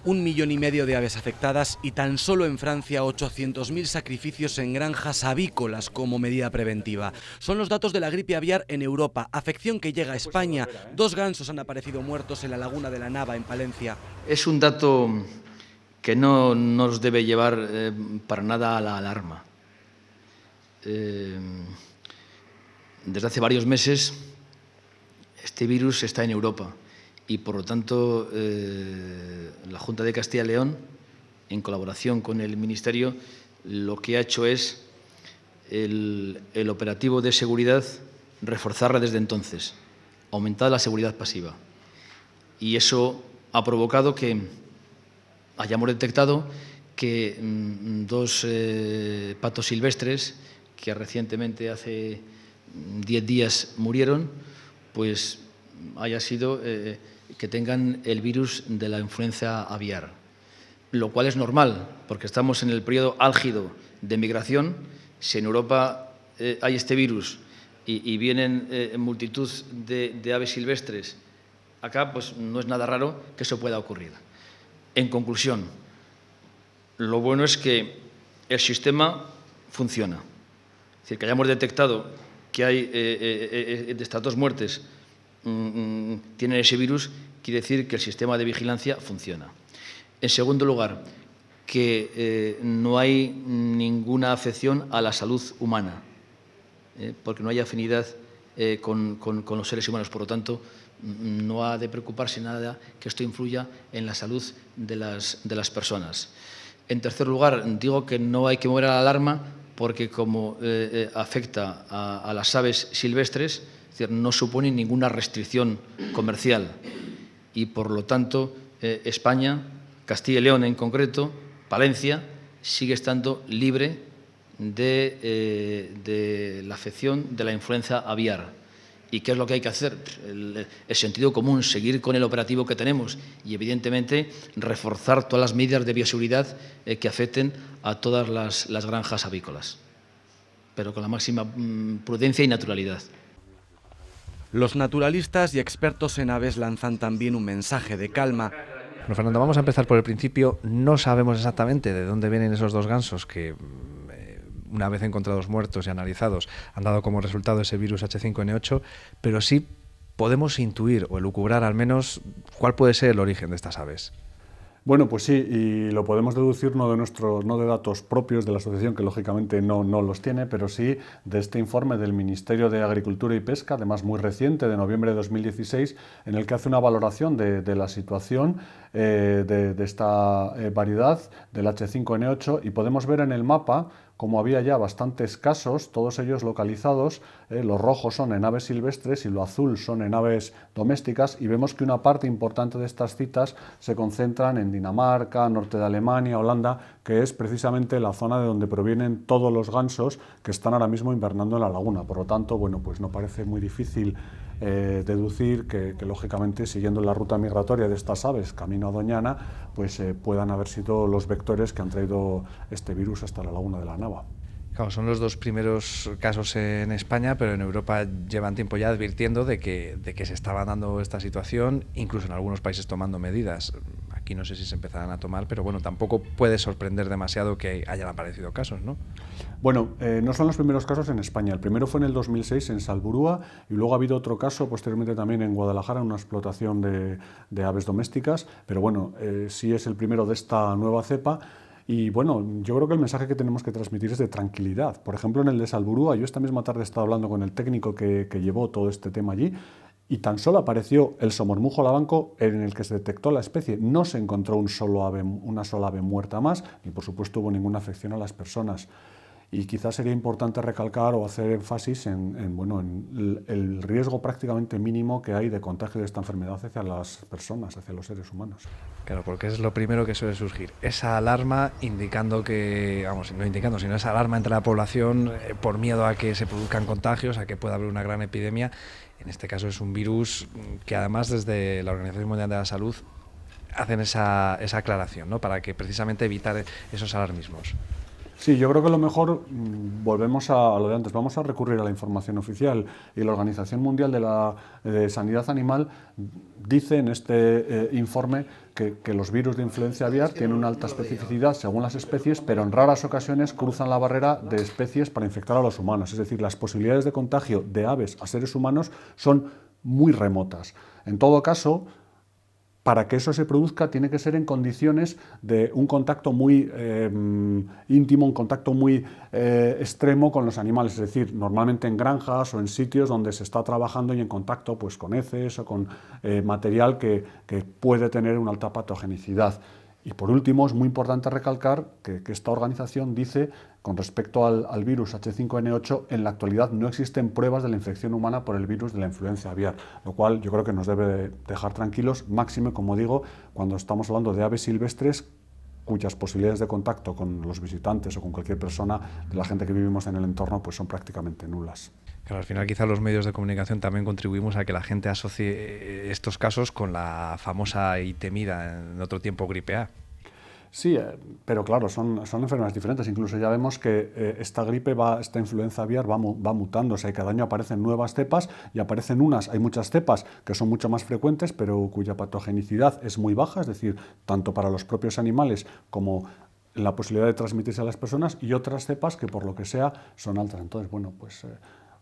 1,5 millones de aves afectadas y tan solo en Francia 800.000 sacrificios en granjas avícolas como medida preventiva. Son los datos de la gripe aviar en Europa, afección que llega a España. 2 gansos han aparecido muertos en la laguna de la Nava, en Palencia. Es un dato que no nos debe llevar para nada a la alarma. Desde hace varios meses este virus está en Europa y, por lo tanto, la Junta de Castilla y León, en colaboración con el Ministerio, lo que ha hecho es el operativo de seguridad, reforzarla desde entonces, aumentar la seguridad pasiva. Y eso ha provocado que hayamos detectado que 2 patos silvestres, que recientemente, hace 10 días, murieron, pues haya sido que tengan el virus de la influenza aviar, lo cual es normal, porque estamos en el periodo álgido de migración. Si en Europa hay este virus y vienen multitud de aves silvestres acá, pues no es nada raro que eso pueda ocurrir. En conclusión, lo bueno es que el sistema funciona. Es decir, que hayamos detectado que hay de estas 2 muertes tienen ese virus, quiere decir que el sistema de vigilancia funciona. En segundo lugar, que no hay ninguna afección a la salud humana, porque no hay afinidad con los seres humanos. Por lo tanto, no ha de preocuparse nada que esto influya en la salud de las personas. En tercer lugar, digo que no hay que mover la alarma porque, como afecta a las aves silvestres, es decir, no supone ninguna restricción comercial y, por lo tanto, España, Castilla y León en concreto, Palencia, sigue estando libre de la afección de la influenza aviar. ¿Y qué es lo que hay que hacer? El sentido común, seguir con el operativo que tenemos y, evidentemente, reforzar todas las medidas de bioseguridad que afecten a todas las granjas avícolas, pero con la máxima prudencia y naturalidad. Los naturalistas y expertos en aves lanzan también un mensaje de calma. Bueno, Fernando, vamos a empezar por el principio. No sabemos exactamente de dónde vienen esos 2 gansos que, una vez encontrados muertos y analizados, han dado como resultado ese virus H5N8, pero sí podemos intuir o elucubrar al menos cuál puede ser el origen de estas aves. Bueno, pues sí, y lo podemos deducir no de datos propios de la asociación, que lógicamente no los tiene, pero sí de este informe del Ministerio de Agricultura y Pesca, además muy reciente, de noviembre de 2016, en el que hace una valoración de la situación de esta variedad del H5N8, y podemos ver en el mapa como había ya bastantes casos, todos ellos localizados. Los rojos son en aves silvestres y lo azul son en aves domésticas, y vemos que una parte importante de estas citas se concentran en Dinamarca, norte de Alemania, Holanda, que es precisamente la zona de donde provienen todos los gansos que están ahora mismo invernando en la laguna. Por lo tanto, bueno, pues no parece muy difícil deducir que lógicamente, siguiendo la ruta migratoria de estas aves camino a Doñana, pues puedan haber sido los vectores que han traído este virus hasta la laguna de la Nava. Claro, son los 2 primeros casos en España, pero en Europa llevan tiempo ya advirtiendo de que se estaba dando esta situación, incluso en algunos países tomando medidas. Aquí no sé si se empezarán a tomar, pero bueno, tampoco puede sorprender demasiado que hayan aparecido casos, ¿no? Bueno, no son los primeros casos en España. El primero fue en el 2006 en Salburúa, y luego ha habido otro caso posteriormente también en Guadalajara, en una explotación de aves domésticas, pero bueno, sí es el primero de esta nueva cepa. Y bueno, yo creo que el mensaje que tenemos que transmitir es de tranquilidad. Por ejemplo, en el de Salburúa, yo esta misma tarde estaba hablando con el técnico que llevó todo este tema allí, y tan solo apareció el somormujo lavanco en el que se detectó la especie. No se encontró una sola ave muerta más, ni por supuesto hubo ninguna afección a las personas. Y quizás sería importante recalcar o hacer énfasis en el riesgo prácticamente mínimo que hay de contagio de esta enfermedad hacia las personas, hacia los seres humanos. Claro, porque es lo primero que suele surgir. Esa alarma indicando que, no indicando, sino esa alarma entre la población por miedo a que se produzcan contagios, a que pueda haber una gran epidemia. En este caso es un virus que, además, desde la Organización Mundial de la Salud hacen esa aclaración, ¿no?, para que precisamente evitar esos alarmismos. Sí, yo creo que lo mejor, volvemos a lo de antes, vamos a recurrir a la información oficial, y la Organización Mundial de Sanidad Animal dice en este informe que los virus de influencia aviar tienen una alta especificidad según las especies, pero en raras ocasiones cruzan la barrera de especies para infectar a los humanos. Es decir, las posibilidades de contagio de aves a seres humanos son muy remotas. En todo caso, para que eso se produzca tiene que ser en condiciones de un contacto muy íntimo, un contacto muy extremo con los animales, es decir, normalmente en granjas o en sitios donde se está trabajando y en contacto pues, con heces o con material que puede tener una alta patogenicidad. Y por último, es muy importante recalcar que esta organización dice, con respecto al virus H5N8, en la actualidad no existen pruebas de la infección humana por el virus de la influenza aviar, lo cual yo creo que nos debe dejar tranquilos, máxime, como digo, cuando estamos hablando de aves silvestres cuyas posibilidades de contacto con los visitantes o con cualquier persona de la gente que vivimos en el entorno pues son prácticamente nulas. Claro, al final quizá los medios de comunicación también contribuimos a que la gente asocie estos casos con la famosa y temida en otro tiempo gripe A. Sí, pero claro, son enfermedades diferentes. Incluso ya vemos que esta influenza aviar va mutando. O sea, cada año aparecen nuevas cepas y aparecen hay muchas cepas que son mucho más frecuentes, pero cuya patogenicidad es muy baja, es decir, tanto para los propios animales como la posibilidad de transmitirse a las personas, y otras cepas que por lo que sea son altas. Entonces, bueno, pues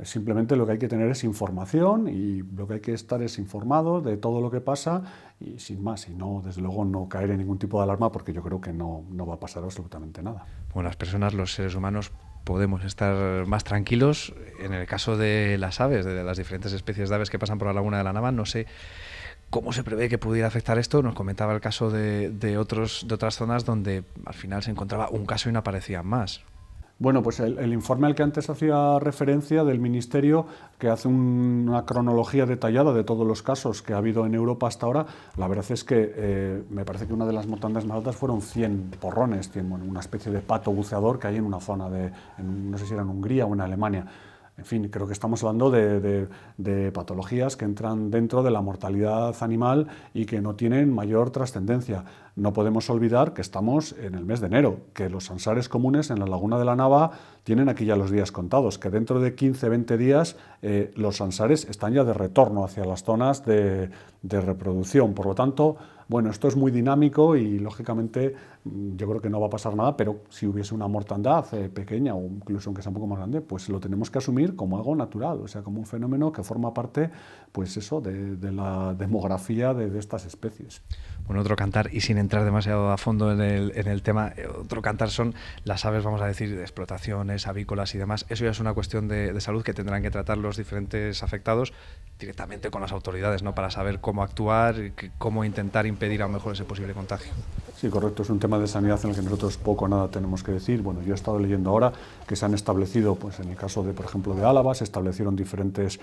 simplemente lo que hay que tener es información, y lo que hay que estar es informado de todo lo que pasa, y sin más, y no, desde luego, no caer en ningún tipo de alarma, porque yo creo que no va a pasar absolutamente nada. Bueno, las personas, los seres humanos, podemos estar más tranquilos. En el caso de las aves, de las diferentes especies de aves que pasan por la laguna de la Nava, no sé cómo se prevé que pudiera afectar esto. Nos comentaba el caso de otras zonas donde al final se encontraba un caso y no aparecían más. Bueno, pues el informe al que antes hacía referencia del Ministerio, que hace una cronología detallada de todos los casos que ha habido en Europa hasta ahora, la verdad es que me parece que una de las mortandades más altas fueron 100 porrones, una especie de pato buceador que hay en una zona no sé si era en Hungría o en Alemania. En fin, creo que estamos hablando de patologías que entran dentro de la mortalidad animal y que no tienen mayor trascendencia. No podemos olvidar que estamos en el mes de enero, que los ansares comunes en la laguna de la Nava tienen aquí ya los días contados, que dentro de 15-20 días los ansares están ya de retorno hacia las zonas de reproducción. Por lo tanto, bueno, esto es muy dinámico y, lógicamente, yo creo que no va a pasar nada, pero si hubiese una mortandad pequeña o incluso aunque sea un poco más grande, pues lo tenemos que asumir como algo natural, o sea, como un fenómeno que forma parte, pues eso, de la demografía de estas especies. Bueno, otro cantar, y sin entrar demasiado a fondo en el tema, otro cantar son las aves, vamos a decir, de explotaciones, avícolas y demás. Eso ya es una cuestión de salud que tendrán que tratar los diferentes afectados directamente con las autoridades, ¿no? Para saber cómo actuar, cómo intentar impedir a lo mejor ese posible contagio. Sí, correcto, es un tema de sanidad en el que nosotros poco o nada tenemos que decir. Bueno, yo he estado leyendo ahora que se han establecido, pues en el caso de, por ejemplo, de Álava, se establecieron diferentes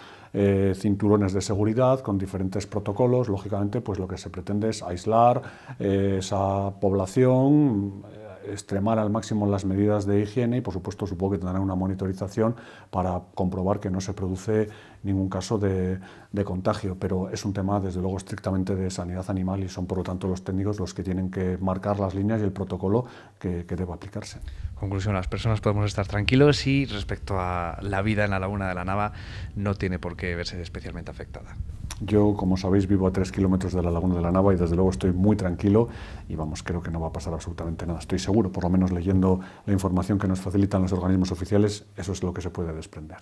cinturones de seguridad con diferentes protocolos. Lógicamente, pues lo que se pretende es aislar esa población, extremar al máximo las medidas de higiene y, por supuesto, supongo que tendrán una monitorización para comprobar que no se produce ningún caso de contagio, pero es un tema, desde luego, estrictamente de sanidad animal y son, por lo tanto, los técnicos los que tienen que marcar las líneas y el protocolo que debe aplicarse. Conclusión, las personas podemos estar tranquilos y respecto a la vida en la laguna de la Nava no tiene por qué verse especialmente afectada. Yo, como sabéis, vivo a 3 kilómetros de la laguna de la Nava y desde luego estoy muy tranquilo y vamos, creo que no va a pasar absolutamente nada. Estoy seguro, por lo menos leyendo la información que nos facilitan los organismos oficiales, eso es lo que se puede desprender.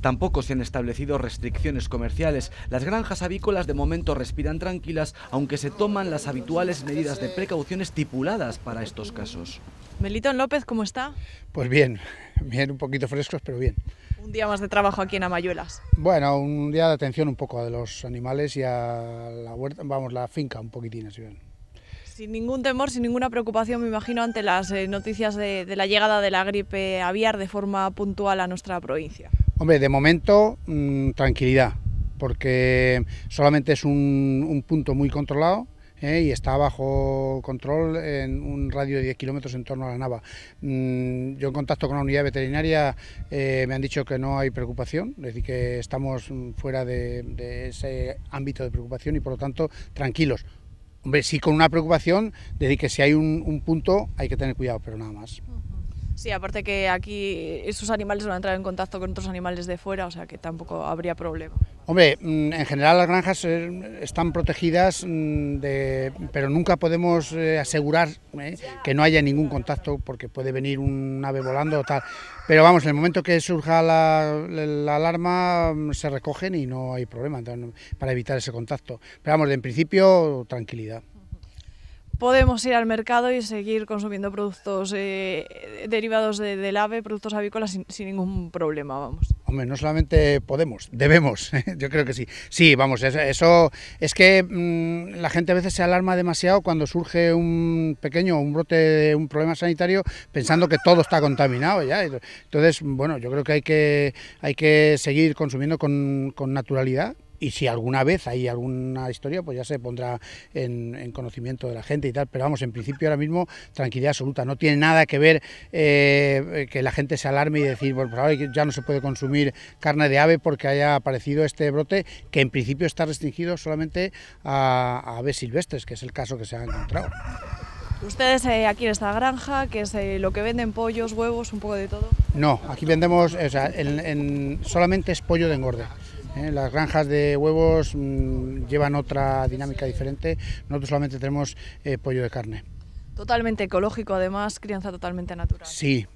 Tampoco se han establecido restricciones comerciales. Las granjas avícolas de momento respiran tranquilas, aunque se toman las habituales medidas de precaución estipuladas para estos casos. Melitón López, ¿cómo está? Pues bien, un poquito frescos, pero bien. Un día más de trabajo aquí en Amayuelas. Bueno, un día de atención un poco a los animales y a la huerta, la finca un poquitín así bien. Sin ningún temor, sin ninguna preocupación, me imagino, ante las noticias de la llegada de la gripe aviar de forma puntual a nuestra provincia. Hombre, de momento tranquilidad, porque solamente es un punto muy controlado. Y está bajo control en un radio de 10 kilómetros en torno a la Nava. Yo en contacto con la unidad veterinaria me han dicho que no hay preocupación, es decir, que estamos fuera de ese ámbito de preocupación y por lo tanto tranquilos. Hombre, sí con una preocupación de que si hay un punto hay que tener cuidado, pero nada más. Sí, aparte que aquí esos animales van a entrar en contacto con otros animales de fuera, o sea que tampoco habría problema. Hombre, en general las granjas están protegidas, pero nunca podemos asegurar que no haya ningún contacto, porque puede venir un ave volando o tal. Pero vamos, en el momento que surja la alarma se recogen y no hay problema para evitar ese contacto. Pero vamos, en principio, tranquilidad. Podemos ir al mercado y seguir consumiendo productos derivados del ave, productos avícolas sin ningún problema, vamos. Hombre, no solamente podemos, debemos, yo creo que sí. Sí, vamos, eso es que la gente a veces se alarma demasiado cuando surge un brote de un problema sanitario pensando que todo está contaminado ya. Entonces, bueno, yo creo que hay que seguir consumiendo con naturalidad. Y si alguna vez hay alguna historia, pues ya se pondrá en conocimiento de la gente y tal. Pero vamos, en principio ahora mismo tranquilidad absoluta. No tiene nada que ver que la gente se alarme y decir, bueno, por ahora ya no se puede consumir carne de ave porque haya aparecido este brote, que en principio está restringido solamente a aves silvestres, que es el caso que se ha encontrado. ¿Ustedes aquí en esta granja, que es lo que venden, pollos, huevos, un poco de todo? No, aquí vendemos, o sea, solamente es pollo de engorde. Las granjas de huevos llevan otra dinámica diferente, nosotros solamente tenemos pollo de carne. Totalmente ecológico, además, crianza totalmente natural. Sí,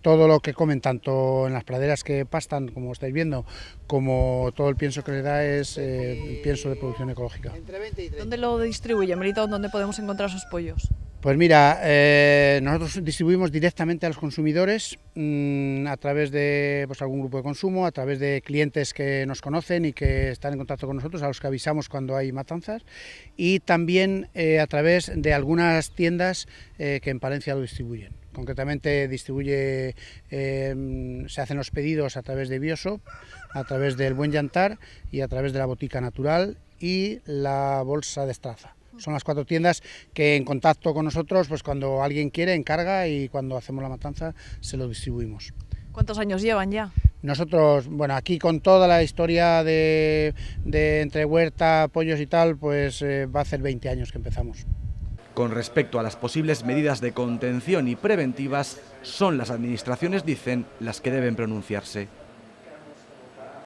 todo lo que comen, tanto en las praderas que pastan, como estáis viendo, como todo el pienso que le da es pienso de producción ecológica. ¿Dónde lo distribuye, Melitón? ¿Dónde podemos encontrar esos pollos? Pues mira, nosotros distribuimos directamente a los consumidores a través de algún grupo de consumo, a través de clientes que nos conocen y que están en contacto con nosotros, a los que avisamos cuando hay matanzas, y también a través de algunas tiendas que en Palencia lo distribuyen. Concretamente se hacen los pedidos a través de Bioshop, a través del Buen Llantar y a través de la Botica Natural y la Bolsa de Estraza. Son las 4 tiendas que en contacto con nosotros, pues cuando alguien quiere encarga y cuando hacemos la matanza se lo distribuimos. ¿Cuántos años llevan ya? Nosotros, bueno, aquí con toda la historia de entre huerta, pollos y tal, pues va a hacer 20 años que empezamos. Con respecto a las posibles medidas de contención y preventivas, son las administraciones, dicen, las que deben pronunciarse.